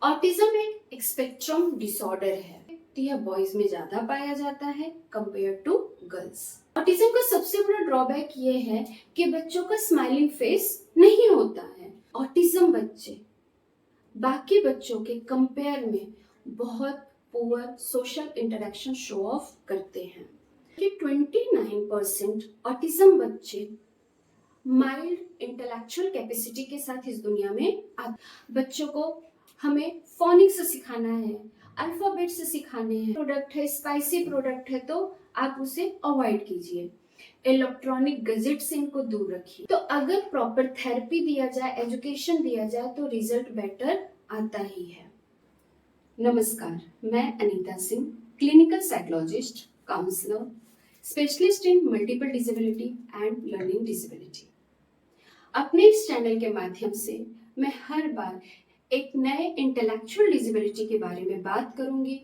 Autism एक spectrum disorder है। यह बॉयज में ज्यादा पाया जाता है कंपेयर टू गर्ल्स। ऑटिज्म का सबसे बड़ा ड्रॉबैक ये है कि बच्चों का स्माइलिंग फेस नहीं होता है। ऑटिज्म बच्चे बाकी बच्चों के कंपेयर में बहुत poor social interaction show off करते हैं कि 29% ऑटिज्म बच्चे माइल्ड इंटेलेक्चुअल कैपेसिटी के साथ इस दुनिया में आते। बच्चों को हमें फोनिक्स सिखाना है, अल्फाबेट से सिखाने हैं। प्रोडक्ट है, स्पाइसी प्रोडक्ट है तो आप उसे अवॉइड कीजिए। इलेक्ट्रॉनिक गैजेट से इनको दूर रखिए। तो अगर प्रॉपर थेरेपी दिया जाए, एजुकेशन दिया जाए तो रिजल्ट बेटर आता ही है। नमस्कार, मैं Anita Singh, clinical psychologist, counsellor, specialist in multiple disability and learning disability. अपने इस चैनल के माध्यम से मैं हर बार एक नए इंटेलेक्चुअल डिसेबिलिटी के बारे में बात करूंगी,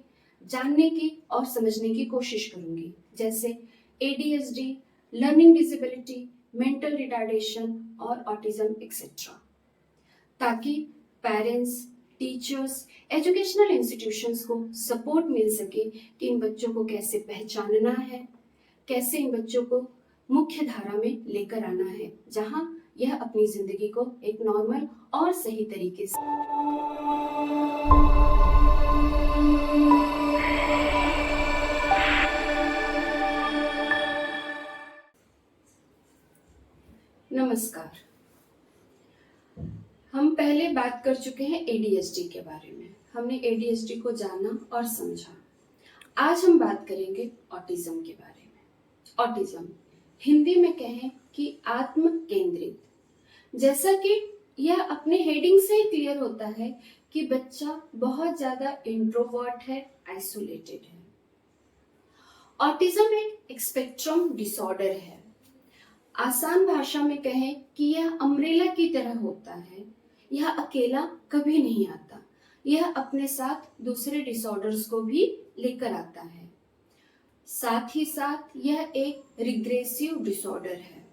जानने की और समझने की कोशिश करूंगी, जैसे ADHD, learning disability, mental retardation और ऑटिज्म एक्सेट्रा, ताकि पेरेंट्स, टीचर्स, एजुकेशनल इंस्टीट्यूशंस को सपोर्ट मिल सके कि इन बच्चों को कैसे पहचानना है, कैसे इन बच्चों को मुख्य धारा में लेकर आना है, जहां यह अपनी जिंदगी को एक नॉर्मल और सही तरीके से। नमस्कार, हम पहले बात कर चुके हैं ADHD के बारे में। हमने ADHD को जाना और समझा। आज हम बात करेंगे ऑटिज्म के बारे में। ऑटिज्म हिंदी में कहें कि आत्म केंद्रित। जैसा कि यह अपने हेडिंग से ही क्लियर होता है कि बच्चा बहुत ज्यादा इंट्रोवर्ट है, आइसोलेटेड है। ऑटिज्म एक स्पेक्ट्रम डिसऑर्डर है। आसान भाषा में कहें कि यह अम्ब्रेला की तरह होता है। यह अकेला कभी नहीं आता, यह अपने साथ दूसरे डिसऑर्डर्स को भी लेकर आता है। साथ ही साथ यह एक रिग्रेसिव डिसऑर्डर है।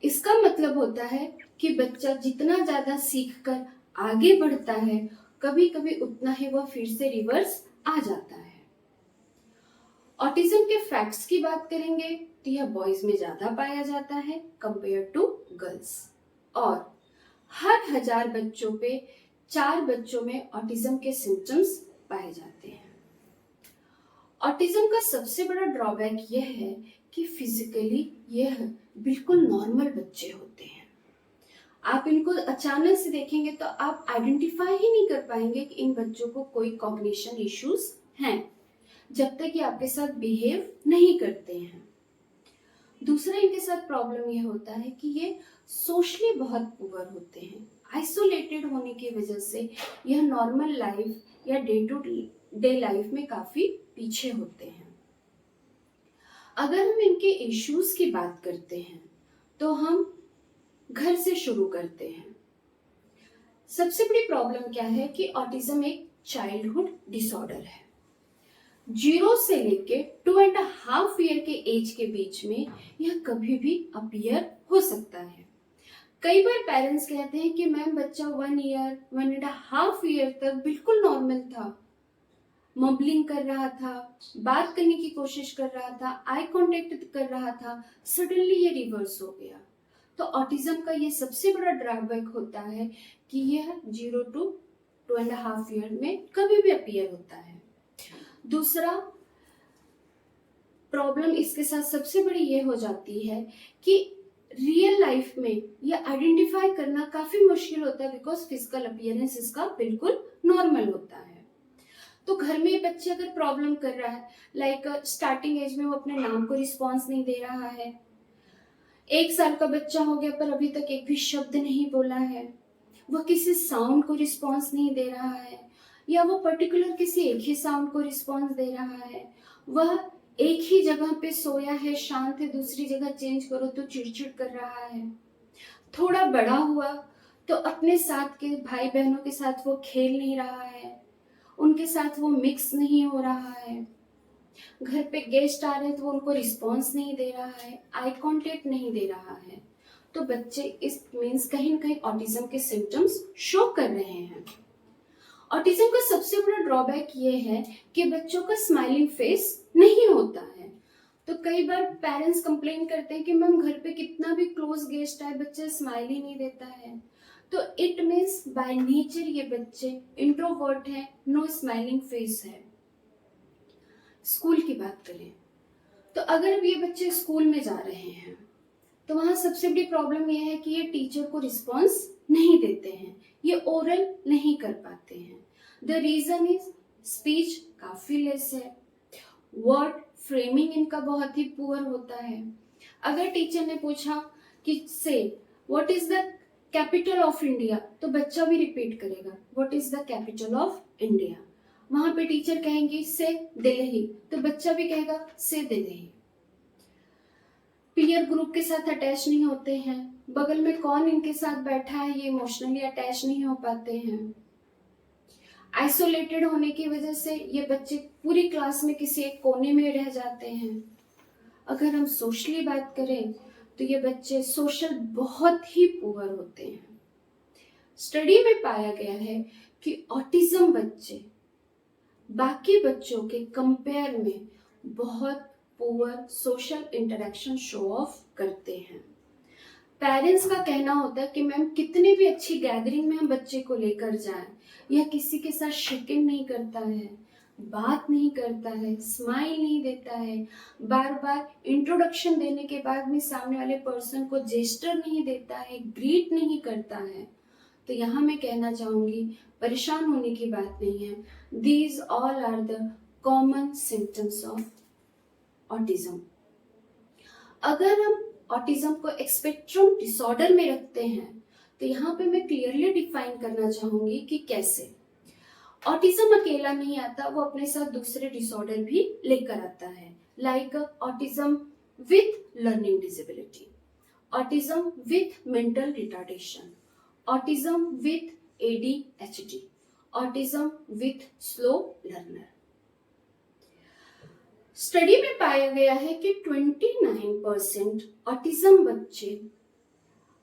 इसका मतलब होता है कि बच्चा जितना ज्यादा सीखकर आगे बढ़ता है, कभी कभी उतना ही वह फिर से रिवर्स आ जाता है। ऑटिज्म के फैक्ट्स की बात करेंगे तो यह बॉयज में ज्यादा पाया जाता है कंपेयर टू गर्ल्स, और हर 1000 बच्चों पे 4 बच्चों में ऑटिज्म के सिम्टम्स पाए जाते हैं। ऑटिज्म का सबसे बड़ा ड्रॉबैक यह है कि फिजिकली यह बिल्कुल नॉर्मल बच्चे होते हैं। आप इनको अचानक से देखेंगे तो आप आइडेंटिफाई ही नहीं कर पाएंगे कि इन बच्चों को कोई कॉग्निशन इश्यूज हैं, जब तक कि आपके साथ बिहेव नहीं करते हैं। दूसरा इनके साथ प्रॉब्लम यह होता है कि ये सोशली बहुत पुअर होते हैं। आइसोलेटेड होने की वजह से यह नॉर्मल लाइफ या डे टू डे लाइफ में काफी पीछे होते हैं। अगर हम इनके इश्यूज की बात करते हैं तो हम घर से शुरू करते हैं। सबसे बड़ी प्रॉब्लम क्या है कि ऑटिज्म एक चाइल्डहुड डिसऑर्डर है। 0 से लेके 2.5 ईयर के एज के बीच में यह कभी भी अपीयर हो सकता है। कई बार पेरेंट्स कहते हैं कि मैम बच्चा 1 ईयर 1.5 ईयर तक बिल्कुल नॉर्मल था, मबलिंग कर रहा था, बात करने की कोशिश कर रहा था, आई कांटेक्ट कर रहा था, सडनली ये रिवर्स हो गया। तो ऑटिज्म का ये सबसे बड़ा ड्रॉबैक होता है कि यह 0 to 2.5 ईयर में कभी भी अपीयर होता है। दूसरा प्रॉब्लम इसके साथ सबसे बड़ी ये हो जाती है कि रियल लाइफ में यह आइडेंटिफाई करना काफी मुश्किल होता है, बिकॉज फिजिकल अपीयरेंस इसका बिल्कुल नॉर्मल होता है। तो घर में बच्चे अगर प्रॉब्लम कर रहा है, लाइक स्टार्टिंग एज में वो अपने नाम को रिस्पॉन्स नहीं दे रहा है, 1 साल का बच्चा हो गया पर अभी तक एक भी शब्द नहीं बोला है, वह किसी साउंड को रिस्पॉन्स नहीं दे रहा है, या वो पर्टिकुलर किसी एक ही साउंड को रिस्पॉन्स दे रहा है, वह एक ही जगह पे सोया है, शांत है, दूसरी जगह चेंज करो तो चिड़चिड़ कर रहा है। थोड़ा बड़ा हुआ तो अपने साथ के भाई बहनों के साथ वो खेल नहीं रहा है, उनके साथ वो मिक्स नहीं हो रहा है, घर पे गेस्ट आ रहे हैं तो वो उनको रिस्पॉन्स नहीं दे रहा है, आई कांटेक्ट नहीं दे रहा है। तो बच्चे इस मीन्स कहीं न कहीं ऑटिज्म के सिम्टम्स शो कर रहे हैं। ऑटिज्म का सबसे बड़ा ड्रॉबैक ये है कि बच्चों का स्माइलिंग फेस नहीं होता है। तो कई बार पेरेंट्स कंप्लेन करते हैं कि मैम घर पे कितना भी क्लोज गेस्ट आए बच्चा स्माइल ही नहीं देता है। तो इट मीन्स बाय नेचर ये बच्चे इंट्रोवर्ट हैं, नो स्माइलिंग फेस है। स्कूल की बात करें तो अगर ये बच्चे स्कूल में जा रहे हैं तो वहां सबसे बड़ी प्रॉब्लम यह है कि ये टीचर को रिस्पॉन्स नहीं देते हैं, ये ओरल नहीं कर पाते हैं। द रीजन इज स्पीच काफी लेस है, वर्ड फ्रेमिंग इनका बहुत ही पुअर होता है। अगर टीचर ने पूछा कि से what is the capital of India, तो बच्चा भी रिपीट करेगा what is the capital of India. वहां पे टीचर कहेंगी से दिल्ली, तो बच्चा भी कहेगा से दिल्ली। पीयर ग्रुप के साथ अटैच नहीं होते हैं, बगल में कौन इनके साथ बैठा है ये इमोशनली अटैच नहीं हो पाते हैं। आइसोलेटेड होने की वजह से ये बच्चे पूरी क्लास में किसी एक कोने में रह जाते हैं। अगर हम सोशली बात करें तो ये बच्चे सोशल बहुत ही पुअर होते हैं। स्टडी में पाया गया है कि ऑटिज्म बच्चे बाकी बच्चों के कंपेयर में बहुत poor social interaction show off करते हैं। पेरेंट्स का कहना होता है कि मैम कितनी भी अच्छी गैदरिंग में हम बच्चे को लेकर जाएं, यह किसी के साथ शेकिंग नहीं करता है, बात नहीं करता है, स्माइल नहीं देता है, बार बार इंट्रोडक्शन देने के बाद भी सामने वाले पर्सन को जेस्टर नहीं देता है, ग्रीट नहीं करता है। तो यहाँ मैं कहना चाहूंगी परेशान होने की बात नहीं है। These all are the common symptoms of autism. अगर हम ऑटिज्म को एक स्पेक्ट्रम डिसऑर्डर में रखते हैं तो यहाँ पे मैं क्लियरली डिफाइन करना चाहूंगी कि कैसे। ऑटिज्म अकेला नहीं आता, वो अपने साथ दूसरे डिसऑर्डर भी लेकर आता है, like autism with learning disability, autism with mental retardation, autism with ADHD, autism with slow learner. Study में पाया गया है कि 29% ऑटिज्म बच्चे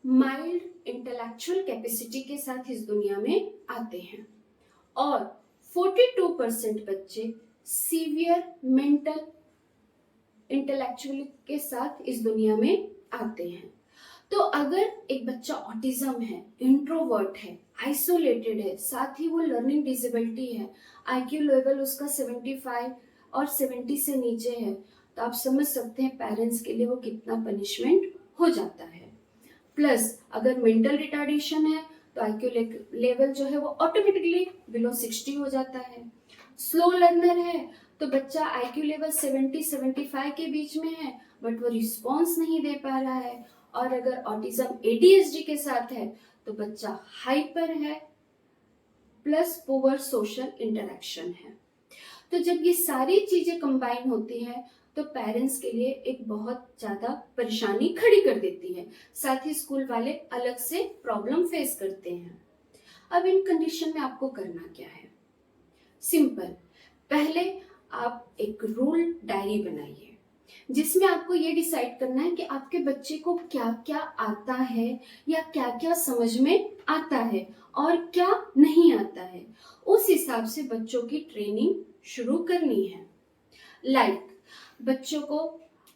माइल्ड इंटेलेक्चुअल कैपेसिटी के साथ इस दुनिया में आते हैं और 42% बच्चे सीवियर मेंटल इंटेलेक्चुअल के साथ इस दुनिया में आते हैं। तो अगर एक बच्चा ऑटिज्म है, इंट्रोवर्ट है, आइसोलेटेड है, साथ ही वो लर्निंग डिसेबिलिटी है, IQ लेवल उसका 75 और 70 से नीचे है, तो आप समझ सकते हैं पेरेंट्स के लिए वो कितना पनिशमेंट हो जाता है। प्लस अगर मेंटल रिटार्डेशन है तो IQ लेवल जो है वो ऑटोमेटिकली बिलो 60 हो जाता है। स्लो लर्नर है तो बच्चा IQ लेवल 70-75 के बीच में है बट वो रिस्पॉन्स नहीं दे पा रहा है। और अगर ऑटिज्म ADHD के साथ है तो बच्चा हाइपर है प्लस पुअर सोशल इंटरेक्शन है। तो जब ये सारी चीजें कंबाइन होती है तो पेरेंट्स के लिए एक बहुत ज्यादा परेशानी खड़ी कर देती है, साथ ही स्कूल वाले अलग से प्रॉब्लम फेस करते हैं। अब इन कंडीशन में आपको करना क्या है? सिंपल, पहले आप एक रूल डायरी बनाइए जिसमें आपको ये डिसाइड करना है कि आपके बच्चे को क्या क्या आता है या क्या क्या समझ में आता है और क्या नहीं आता है। उस हिसाब से बच्चों की ट्रेनिंग शुरू करनी है। लाइक बच्चों को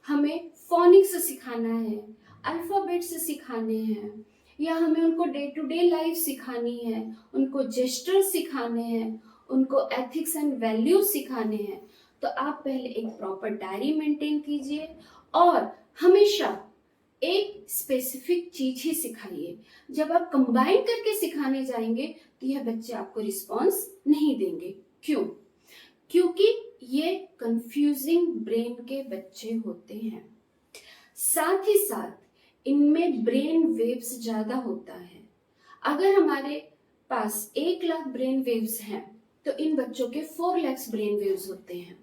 हमें फोनिक्स सिखाना है, अल्फाबेट्स सिखाने हैं, या हमें उनको डे टू डे लाइफ सिखानी है, उनको जेस्टर सिखाने हैं, उनको एथिक्स एंड वैल्यूज सिखाने हैं। तो आप पहले एक प्रॉपर डायरी मेंटेन कीजिए और हमेशा एक स्पेसिफिक चीज ही सिखाइए। जब आप कंबाइन करके सिखाने जाएंगे तो यह बच्चे आपको रिस्पॉन्स नहीं देंगे। क्यों? क्योंकि ये कंफ्यूजिंग ब्रेन के बच्चे होते हैं, साथ ही साथ इनमें ब्रेन वेव्स ज्यादा होता है। अगर हमारे पास 1 लाख ब्रेन वेव्स हैं तो इन बच्चों के 4 लाख ब्रेन वेव्स होते हैं।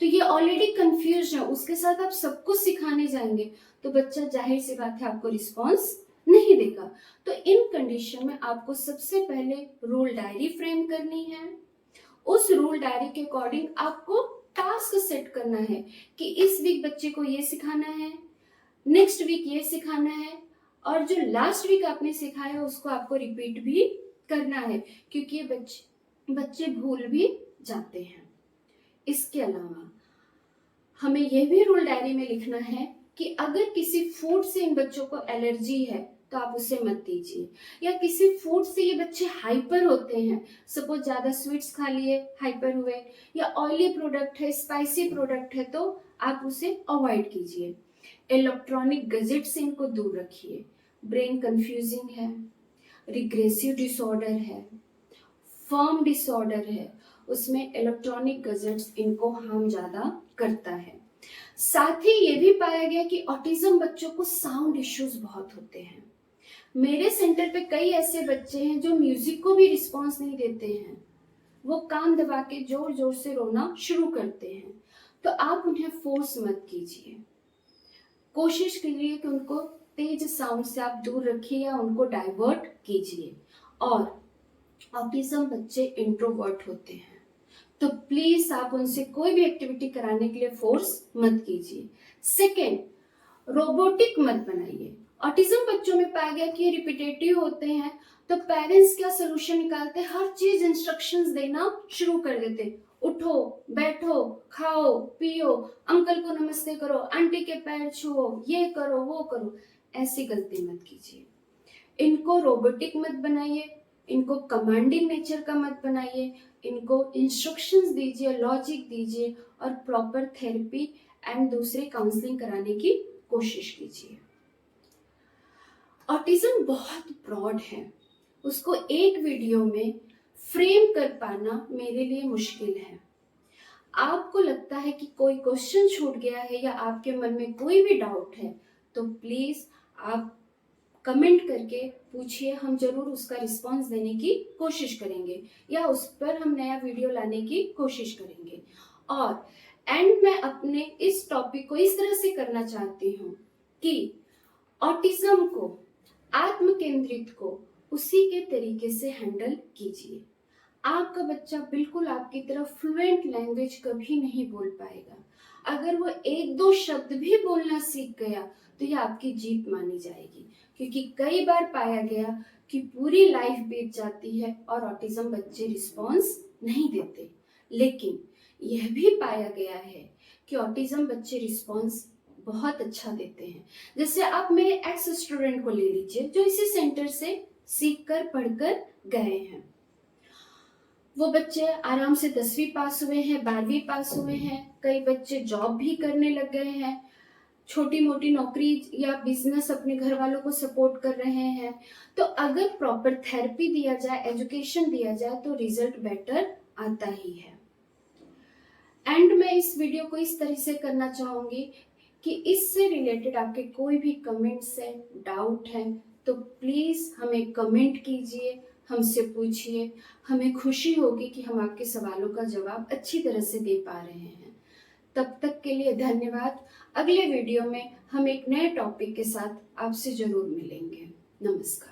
तो ये ऑलरेडी कंफ्यूज है, उसके साथ आप सब कुछ सिखाने जाएंगे तो बच्चा जाहिर सी बात है आपको रिस्पॉन्स नहीं देगा। तो इन कंडीशन में आपको सबसे पहले रूल डायरी फ्रेम करनी है। उस रूल डायरी के अकॉर्डिंग आपको टास्क सेट करना है कि इस वीक बच्चे को ये सिखाना है, नेक्स्ट वीक ये सिखाना है, और जो लास्ट वीक आपने सिखाया उसको आपको रिपीट भी करना है। क्योंकि ये बच्चे बच्चे भूल भी जाते हैं। इसके अलावा हमें यह भी रूल डायरी में लिखना है कि अगर किसी फूड से इन बच्चों को एलर्जी है तो आप उसे मत दीजिए, या किसी फूड से ये बच्चे हाइपर होते हैं, सपोज ज्यादा स्वीट्स खा लिए हाइपर हुए, या ऑयली प्रोडक्ट है, स्पाइसी प्रोडक्ट है, तो आप उसे अवॉइड कीजिए। इलेक्ट्रॉनिक गैजेट से इनको दूर रखिए। ब्रेन कंफ्यूजिंग है, रिग्रेसिव डिसऑर्डर है, फर्म डिसऑर्डर है, उसमें इलेक्ट्रॉनिक गैजेट्स इनको हार्म ज्यादा करता है। साथ ही ये भी पाया गया कि ऑटिज्म बच्चों को साउंड इश्यूज बहुत होते हैं। मेरे सेंटर पे कई ऐसे बच्चे हैं जो म्यूजिक को भी रिस्पॉन्स नहीं देते हैं, वो कान दबा के जोर जोर से रोना शुरू करते हैं। तो आप उन्हें फोर्स मत कीजिए, कोशिश कीजिए कि उनको तेज साउंड से आप दूर रखिए या उनको डाइवर्ट कीजिए। और ऑटिज्म बच्चे इंट्रोवर्ट होते हैं, तो प्लीज आप उनसे कोई भी एक्टिविटी कराने के लिए फोर्स मत कीजिए। सेकेंड, रोबोटिक मत बनाइए। ऑटिज्म बच्चों में पाया गया कि ये रिपीटेटिव होते हैं, तो पेरेंट्स क्या सोल्यूशन निकालते हैं, हर चीज इंस्ट्रक्शंस देना शुरू कर देते। उठो, बैठो, खाओ, पियो, अंकल को नमस्ते करो, आंटी के पैर छुओ, ये करो, वो करो। ऐसी गलती मत कीजिए। इनको रोबोटिक मत बनाइए, इनको कमांडिंग नेचर का मत बनाइए, इनको इंस्ट्रक्शंस दीजिए, लॉजिक दीजिए, और प्रॉपर थेरेपी एंड दूसरे काउंसलिंग कराने की कोशिश कीजिए। ऑटिज्म बहुत ब्रॉड है, उसको एक वीडियो में फ्रेम कर पाना मेरे लिए मुश्किल है। आपको लगता है कि कोई क्वेश्चन छूट गया है या आपके मन में कोई भी डाउट है, तो प्लीज आप कमेंट करके पूछिए, हम जरूर उसका रिस्पांस देने की कोशिश करेंगे या उस पर हम नया वीडियो लाने की कोशिश करेंगे। और एंड में अपने इस टॉपिक को इस तरह से करना चाहती हूँ कि ऑटिज्म को, आत्म केंद्रित को उसी के तरीके से हैंडल कीजिए। आपका बच्चा बिल्कुल आपकी तरह फ्लुएंट लैंग्वेज कभी नहीं बोल पाएगा। अगर वो एक दो शब्द भी बोलना सीख गया तो ये आपकी जीत मानी जाएगी, क्योंकि कई बार पाया गया कि पूरी लाइफ बीत जाती है और ऑटिज्म बच्चे रिस्पॉन्स नहीं देते। लेकिन यह भी पाया गया है कि ऑटिज्म बच्चे रिस्पॉन्स बहुत अच्छा देते हैं। जैसे आप मेरे एक्स स्टूडेंट को ले लीजिए जो इसी सेंटर से सीख कर पढ़कर गए हैं। वो बच्चे आराम से 10वीं पास हुए हैं, 12वीं पास हुए हैं, कई बच्चे जॉब भी करने लग गए हैं, छोटी मोटी नौकरी या बिजनेस अपने घर वालों को सपोर्ट कर रहे हैं। तो अगर प्रॉपर थेरेपी दिया जाए, एजुकेशन दिया जाए, तो रिजल्ट बेटर आता ही है। एंड मैं इस वीडियो को इस तरह से करना चाहूंगी कि इससे रिलेटेड आपके कोई भी कमेंट्स है, डाउट है, तो प्लीज हमें कमेंट कीजिए, हमसे पूछिए। हमें खुशी होगी कि हम आपके सवालों का जवाब अच्छी तरह से दे पा रहे हैं। तब तक के लिए धन्यवाद। अगले वीडियो में हम एक नए टॉपिक के साथ आपसे जरूर मिलेंगे। नमस्कार।